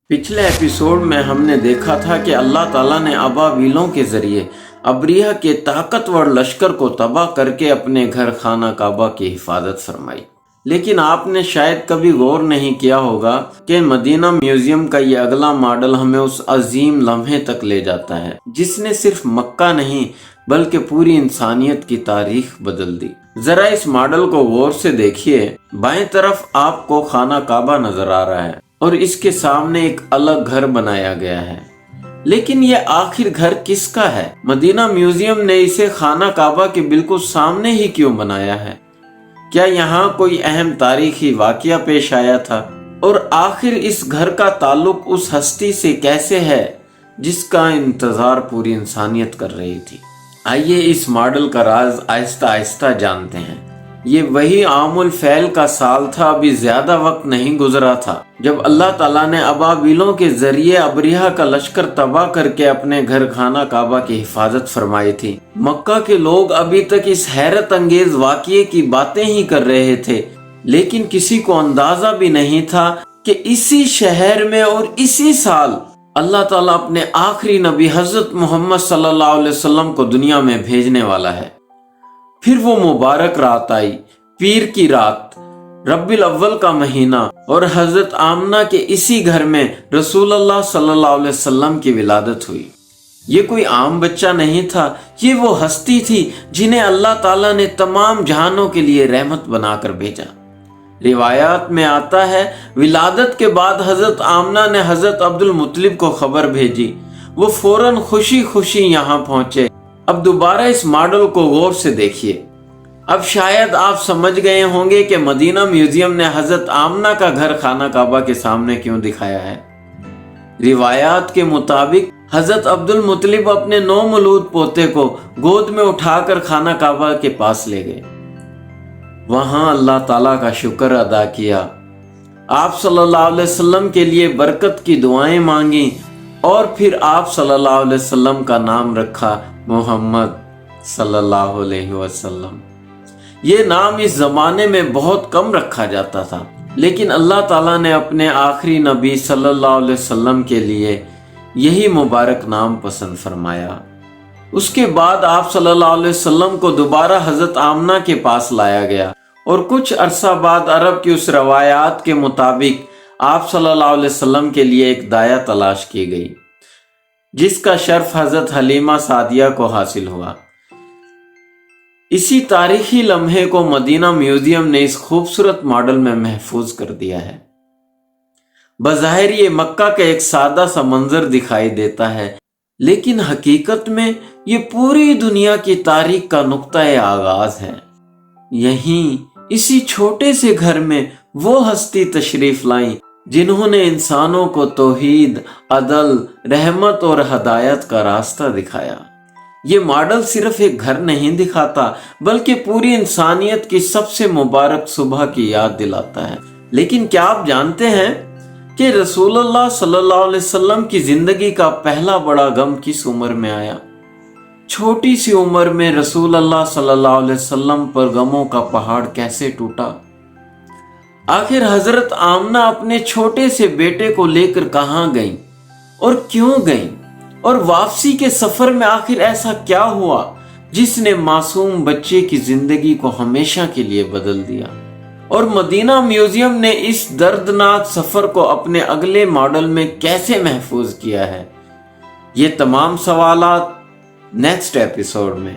پچھلے ایپیسوڈ میں ہم نے دیکھا تھا کہ اللہ تعالیٰ نے ابابیلوں کے ذریعے ابریہ کے طاقتور لشکر کو تباہ کر کے اپنے گھر خانہ کعبہ کی حفاظت فرمائی۔ لیکن آپ نے شاید کبھی غور نہیں کیا ہوگا کہ مدینہ میوزیم کا یہ اگلا ماڈل ہمیں اس عظیم لمحے تک لے جاتا ہے جس نے صرف مکہ نہیں بلکہ پوری انسانیت کی تاریخ بدل دی۔ ذرا اس ماڈل کو غور سے دیکھیے۔ بائیں طرف آپ کو خانہ کعبہ نظر آ رہا ہے اور اس کے سامنے ایک الگ گھر بنایا گیا ہے، لیکن یہ آخر گھر کس کا ہے؟ مدینہ میوزیم نے اسے خانہ کعبہ کے بالکل سامنے ہی کیوں بنایا ہے؟ کیا یہاں کوئی اہم تاریخی واقعہ پیش آیا تھا؟ اور آخر اس گھر کا تعلق اس ہستی سے کیسے ہے جس کا انتظار پوری انسانیت کر رہی تھی؟ آئیے اس ماڈل کا راز آہستہ آہستہ جانتے ہیں۔ یہ وہی عام الفیل کا سال تھا، ابھی زیادہ وقت نہیں گزرا تھا جب اللہ تعالیٰ نے ابابیلوں کے ذریعے ابریہ کا لشکر تباہ کر کے اپنے گھر خانہ کعبہ کی حفاظت فرمائی تھی۔ مکہ کے لوگ ابھی تک اس حیرت انگیز واقعے کی باتیں ہی کر رہے تھے، لیکن کسی کو اندازہ بھی نہیں تھا کہ اسی شہر میں اور اسی سال اللہ تعالیٰ اپنے آخری نبی حضرت محمد صلی اللہ علیہ وسلم کو دنیا میں بھیجنے والا ہے۔ پھر وہ مبارک رات آئی، پیر کی رات، ربیع الاول کا مہینہ، اور حضرت آمنہ کے اسی گھر میں رسول اللہ صلی اللہ علیہ وسلم کی ولادت ہوئی۔ یہ کوئی عام بچہ نہیں تھا، یہ وہ ہستی تھی جنہیں اللہ تعالیٰ نے تمام جہانوں کے لیے رحمت بنا کر بھیجا۔ روایات میں آتا ہے ولادت کے بعد حضرت آمنہ نے حضرت عبد المطلب کو خبر بھیجی، وہ فوراً خوشی خوشی یہاں پہنچے۔ اب دوبارہ اس ماڈل کو غور سے دیکھیے۔ اب شاید آپ سمجھ گئے ہوں گے کہ مدینہ میوزیم نے حضرت آمنہ کا گھر خانہ کعبہ کے سامنے کیوں دکھایا ہے۔ روایات کے مطابق حضرت عبد المطلب اپنے نومولود پوتے کو گود میں اٹھا کر خانہ کعبہ کے پاس لے گئے، وہاں اللہ تعالیٰ کا شکر ادا کیا، آپ صلی اللہ علیہ وسلم کے لیے برکت کی دعائیں مانگیں، اور پھر آپ صلی اللہ علیہ وسلم کا نام رکھا محمد صلی اللہ علیہ وسلم۔ یہ نام اس زمانے میں بہت کم رکھا جاتا تھا، لیکن اللہ تعالیٰ نے اپنے آخری نبی صلی اللہ علیہ وسلم کے لیے یہی مبارک نام پسند فرمایا۔ اس کے بعد آپ صلی اللہ علیہ وسلم کو دوبارہ حضرت آمنہ کے پاس لایا گیا، اور کچھ عرصہ بعد عرب کی اس روایات کے مطابق آپ صلی اللہ علیہ وسلم کے لیے ایک دایا تلاش کی گئی، جس کا شرف حضرت حلیمہ سعدیہ کو حاصل ہوا۔ اسی تاریخی لمحے کو مدینہ میوزیم نے اس خوبصورت ماڈل میں محفوظ کر دیا ہے۔ بظاہر یہ مکہ کا ایک سادہ سا منظر دکھائی دیتا ہے، لیکن حقیقت میں یہ پوری دنیا کی تاریخ کا نقطۂ آغاز ہے۔ یہیں اسی چھوٹے سے گھر میں وہ ہستی تشریف لائیں جنہوں نے انسانوں کو توحید، عدل، رحمت اور ہدایت کا راستہ دکھایا۔ یہ ماڈل صرف ایک گھر نہیں دکھاتا بلکہ پوری انسانیت کی سب سے مبارک صبح کی یاد دلاتا ہے۔ لیکن کیا آپ جانتے ہیں کہ رسول اللہ صلی اللہ علیہ وسلم کی زندگی کا پہلا بڑا غم کس عمر میں آیا؟ چھوٹی سی عمر میں رسول اللہ صلی اللہ علیہ وسلم پر غموں کا پہاڑ کیسے ٹوٹا؟ آخر حضرت آمنہ اپنے چھوٹے سے بیٹے کو لے کر کہاں گئیں اور کیوں گئیں؟ اور واپسی کے سفر میں آخر ایسا کیا ہوا جس نے معصوم بچے کی زندگی کو ہمیشہ کے لیے بدل دیا؟ اور مدینہ میوزیم نے اس دردناک سفر کو اپنے اگلے ماڈل میں کیسے محفوظ کیا ہے؟ یہ تمام سوالات نیکسٹ ایپیسوڈ میں۔